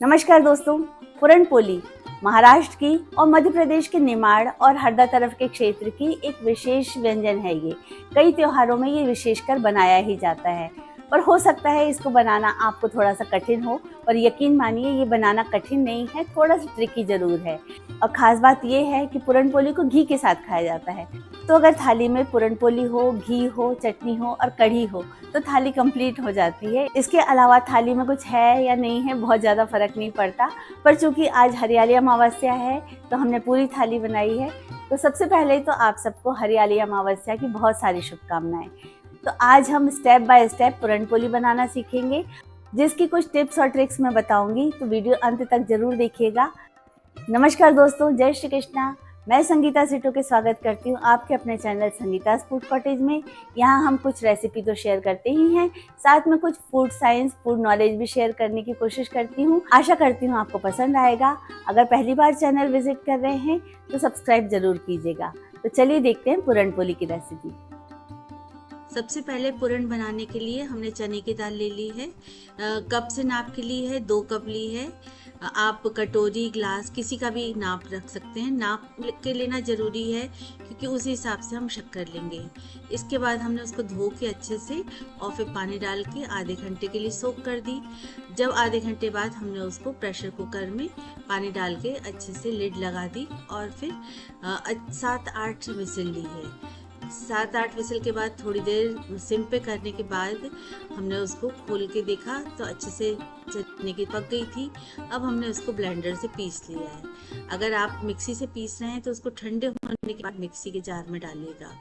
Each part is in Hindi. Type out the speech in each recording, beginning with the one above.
नमस्कार दोस्तों। पुरण पोली महाराष्ट्र की और मध्य प्रदेश के निमाड़ और हरदा तरफ के क्षेत्र की एक विशेष व्यंजन है। ये कई त्योहारों में ये विशेषकर बनाया ही जाता है, पर हो सकता है इसको बनाना आपको थोड़ा सा कठिन हो। पर यकीन मानिए ये बनाना कठिन नहीं है, थोड़ा सा ट्रिकी जरूर है। और खास बात ये है कि पुरण पोली को घी के साथ खाया जाता है। तो अगर थाली में पुरण पोली हो, घी हो, चटनी हो और कढ़ी हो तो थाली कंप्लीट हो जाती है। इसके अलावा थाली में कुछ है या नहीं है बहुत ज़्यादा फर्क नहीं पड़ता। पर चूंकि आज हरियाली अमावस्या है तो हमने पूरी थाली बनाई है। तो सबसे पहले तो आप सबको हरियाली अमावस्या की बहुत सारी शुभकामनाएं। तो आज हम स्टेप बाय स्टेप पुरण पोली बनाना सीखेंगे, जिसकी कुछ टिप्स और ट्रिक्स मैं बताऊंगी, तो वीडियो अंत तक जरूर देखिएगा। नमस्कार दोस्तों, जय श्री कृष्णा। मैं संगीता सिटो के स्वागत करती हूँ आपके अपने चैनल संगीता's फूड कॉटेज में। यहाँ हम कुछ रेसिपी तो शेयर करते ही हैं, साथ में कुछ फूड साइंस, फूड नॉलेज भी शेयर करने की कोशिश करती हूँ। आशा करती हूँ आपको पसंद आएगा। अगर पहली बार चैनल विजिट कर रहे हैं तो सब्सक्राइब जरूर कीजिएगा। तो चलिए देखते हैं पुरण पोली की रेसिपी। सबसे पहले पुरण बनाने के लिए हमने चने की दाल ले ली है। कप से नाप के ली है, 2 कप ली है। आप कटोरी, ग्लास किसी का भी नाप रख सकते हैं। नाप के लेना ज़रूरी है क्योंकि उसी हिसाब से हम शक्कर लेंगे। इसके बाद हमने उसको धो के अच्छे से और फिर पानी डाल के आधे घंटे के लिए सोक कर दी। जब आधे घंटे बाद हमने उसको प्रेशर कुकर में पानी डाल के अच्छे से लिड लगा दी और फिर 7-8 विसिल ली है। 7-8 विसल के बाद थोड़ी देर सिम पे करने के बाद हमने उसको खोल के देखा तो अच्छे से चटनी की पक गई थी। अब हमने उसको ब्लेंडर से पीस लिया है। अगर आप मिक्सी से पीस रहे हैं तो उसको ठंडे होने के बाद मिक्सी के जार में डालिएगा।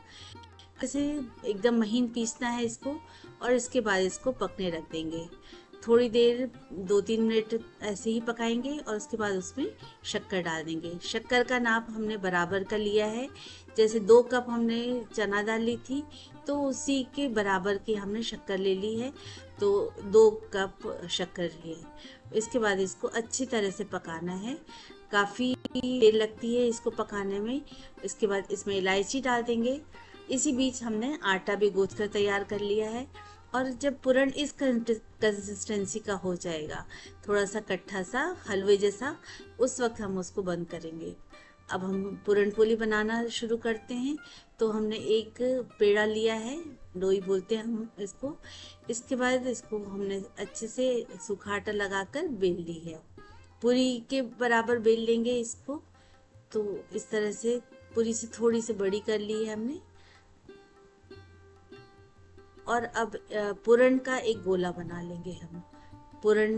ऐसे एकदम महीन पीसना है इसको और इसके बाद इसको पकने रख देंगे। थोड़ी देर 2-3 मिनट ऐसे ही पकाएंगे और उसके बाद उसमें शक्कर डाल देंगे। शक्कर का नाप हमने बराबर का लिया है। जैसे 2 कप हमने चना दाल ली थी तो उसी के बराबर की हमने शक्कर ले ली है, तो 2 कप शक्कर है। इसके बाद इसको अच्छी तरह से पकाना है। काफ़ी देर लगती है इसको पकाने में। इसके बाद इसमें इलायची डाल देंगे। इसी बीच हमने आटा भी गूंथ कर तैयार कर लिया है। और जब पुरण इस कंसिस्टेंसी का हो जाएगा, थोड़ा सा कट्ठा सा हलवे जैसा, उस वक्त हम उसको बंद करेंगे। अब हम पुरण पोली बनाना शुरू करते हैं। तो हमने एक पेड़ा लिया है, लोई बोलते हैं हम इसको। इसके बाद इसको हमने अच्छे से सूखा आटा लगाकर बेल ली है। पूरी के बराबर बेल लेंगे इसको। तो इस तरह से पूरी से थोड़ी सी बड़ी कर ली है हमने। और अब पुरण का एक गोला बना लेंगे हम। पुरण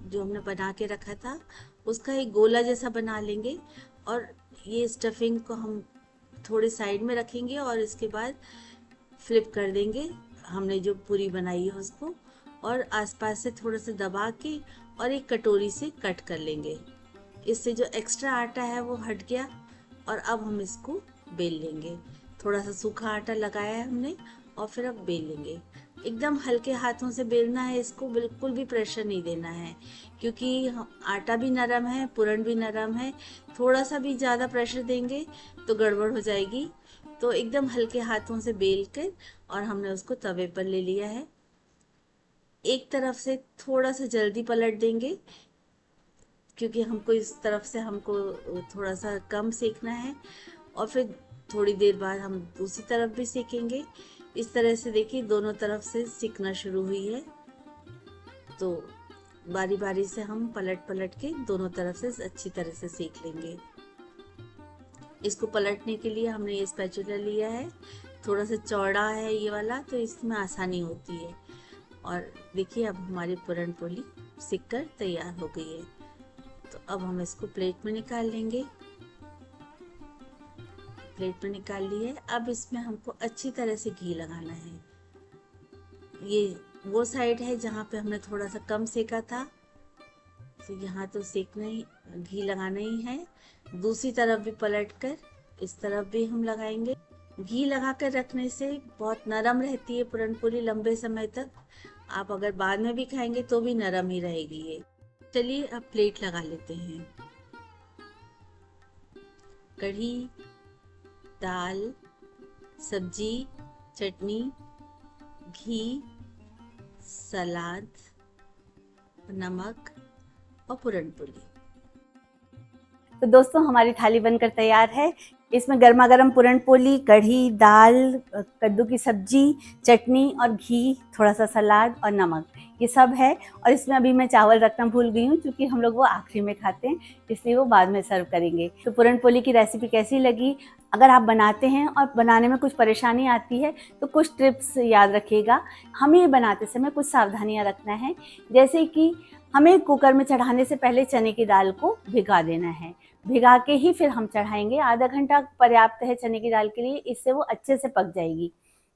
जो हमने बना के रखा था उसका एक गोला जैसा बना लेंगे और ये स्टफिंग को हम थोड़े साइड में रखेंगे और इसके बाद फ्लिप कर देंगे हमने जो पूरी बनाई है उसको, और आसपास से थोड़ा सा दबा के और एक कटोरी से कट कर लेंगे। इससे जो एक्स्ट्रा आटा है वो हट गया। और अब हम इसको बेल लेंगे। थोड़ा सा सूखा आटा लगाया है हमने और फिर अब बेल लेंगे। एकदम हल्के हाथों से बेलना है इसको, बिल्कुल भी प्रेशर नहीं देना है क्योंकि आटा भी नरम है, पुरण भी नरम है। थोड़ा सा भी ज़्यादा प्रेशर देंगे तो गड़बड़ हो जाएगी। तो एकदम हल्के हाथों से बेल कर और हमने उसको तवे पर ले लिया है। एक तरफ से थोड़ा सा जल्दी पलट देंगे क्योंकि हमको इस तरफ से हमको थोड़ा सा कम सेकना है। और फिर थोड़ी देर बाद हम दूसरी तरफ भी सेकेंगे। इस तरह से देखिए दोनों तरफ से सिकना शुरू हुई है। तो बारी बारी से हम पलट पलट के दोनों तरफ से अच्छी तरह से सेक लेंगे। इसको पलटने के लिए हमने ये स्पैचुला लिया है, थोड़ा सा चौड़ा है ये वाला, तो इसमें आसानी होती है। और देखिए अब हमारी पुरण पोली सिक कर तैयार हो गई है। तो अब हम इसको प्लेट में निकाल लेंगे। प्लेट में निकाल ली है। अब इसमें हमको अच्छी तरह से घी लगाना है। ये वो साइड है जहाँ पे हमने थोड़ा सा कम सेका था, तो यहाँ तो सेकना ही, घी लगाना ही है। दूसरी तरफ भी पलट कर इस तरफ भी हम लगाएंगे। घी लगा कर रखने से बहुत नरम रहती है पुरण पोली लंबे समय तक। आप अगर बाद में भी खाएंगे तो भी नरम ही रहेगी ये। चलिए अब प्लेट लगा लेते हैं। कढ़ी, दाल, सब्जी, चटनी, घी, सलाद, नमक, और पूरण पोली। तो दोस्तों हमारी थाली बनकर तैयार है। इसमें गर्मा गर्म पूरण पोली, कढ़ी, दाल, कद्दू की सब्जी, चटनी और घी, थोड़ा सा सलाद और नमक, ये सब है। और इसमें अभी मैं चावल रखना भूल गई हूँ, क्योंकि हम लोग वो आखिरी में खाते हैं, इसलिए वो बाद में सर्व करेंगे। तो पूरण पोली की रेसिपी कैसी लगी? अगर आप बनाते हैं और बनाने में कुछ परेशानी आती है तो कुछ टिप्स याद रखिएगा। हमें ये बनाते समय कुछ सावधानियाँ रखना है, जैसे कि हमें कुकर में चढ़ाने से पहले चने की दाल को भिगा देना है। भिगा के ही फिर हम चढ़ाएंगे। आधा घंटा पर्याप्त है चने की दाल के लिए, इससे वो अच्छे से पक जाएगी।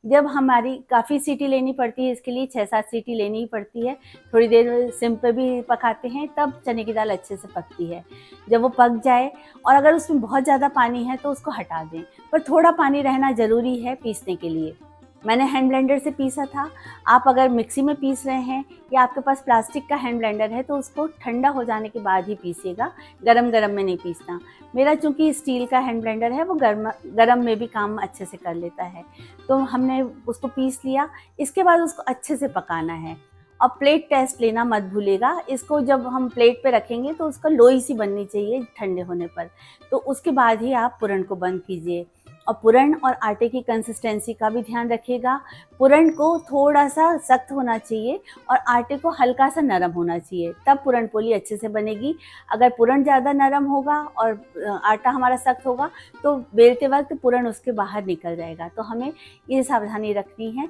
जब हमारी काफ़ी सीटी लेनी पड़ती है, इसके लिए 6-7 सीटी लेनी ही पड़ती है। थोड़ी देर सिम पे भी पकाते हैं, तब चने की दाल अच्छे से पकती है। जब वो पक जाए और अगर उसमें बहुत ज़्यादा पानी है तो उसको हटा दें, पर थोड़ा पानी रहना ज़रूरी है पीसने के लिए। मैंने हैंड ब्लेंडर से पीसा था। आप अगर मिक्सी में पीस रहे हैं या आपके पास प्लास्टिक का हैंड ब्लेंडर है तो उसको ठंडा हो जाने के बाद ही पीसिएगा, गरम गरम में नहीं पीसना। मेरा चूँकि स्टील का हैंड ब्लेंडर है, वो गरम में भी काम अच्छे से कर लेता है। तो हमने उसको पीस लिया। इसके बाद उसको अच्छे से पकाना है और प्लेट टेस्ट लेना मत भूलिएगा। इसको जब हम प्लेट पे रखेंगे तो उसका लोई सी बननी चाहिए ठंडे होने पर। तो उसके बाद ही आप पूरण को बंद कीजिए। और पूरण और आटे की कंसिस्टेंसी का भी ध्यान रखिएगा। पूरण को थोड़ा सा सख्त होना चाहिए और आटे को हल्का सा नरम होना चाहिए, तब पूरण पोली अच्छे से बनेगी। अगर पूरण ज़्यादा नरम होगा और आटा हमारा सख्त होगा तो बेलते वक्त पूरण उसके बाहर निकल जाएगा। तो हमें ये सावधानी रखनी है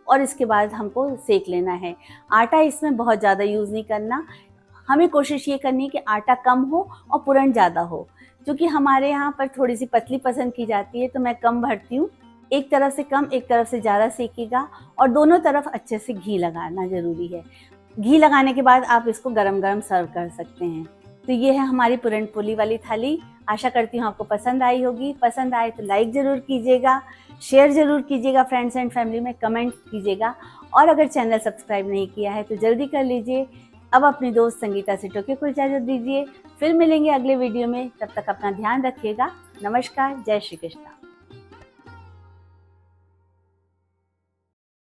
और इसके बाद हमको सेक लेना है। आटा इसमें बहुत ज़्यादा यूज़ नहीं करना। हमें कोशिश ये करनी है कि आटा कम हो और पूरण ज़्यादा हो। क्योंकि हमारे यहाँ पर थोड़ी सी पतली पसंद की जाती है, तो मैं कम भरती हूँ। एक तरफ से कम, एक तरफ से ज़्यादा सेकिएगा और दोनों तरफ अच्छे से घी लगाना ज़रूरी है। घी लगाने के बाद आप इसको गरम गरम सर्व कर सकते हैं। तो ये है हमारी पूरण पोली वाली थाली। आशा करती हूँ आपको पसंद आई होगी। पसंद आए तो लाइक ज़रूर कीजिएगा, शेयर ज़रूर कीजिएगा फ्रेंड्स एंड फैमिली में, कमेंट कीजिएगा। और अगर चैनल सब्सक्राइब नहीं किया है तो जल्दी कर लीजिए। अब अपनी दोस्त संगीता सिटोके को इजाज़त दीजिए। फिर मिलेंगे अगले वीडियो में। तब तक अपना ध्यान रखिएगा। नमस्कार, जय श्री कृष्ण।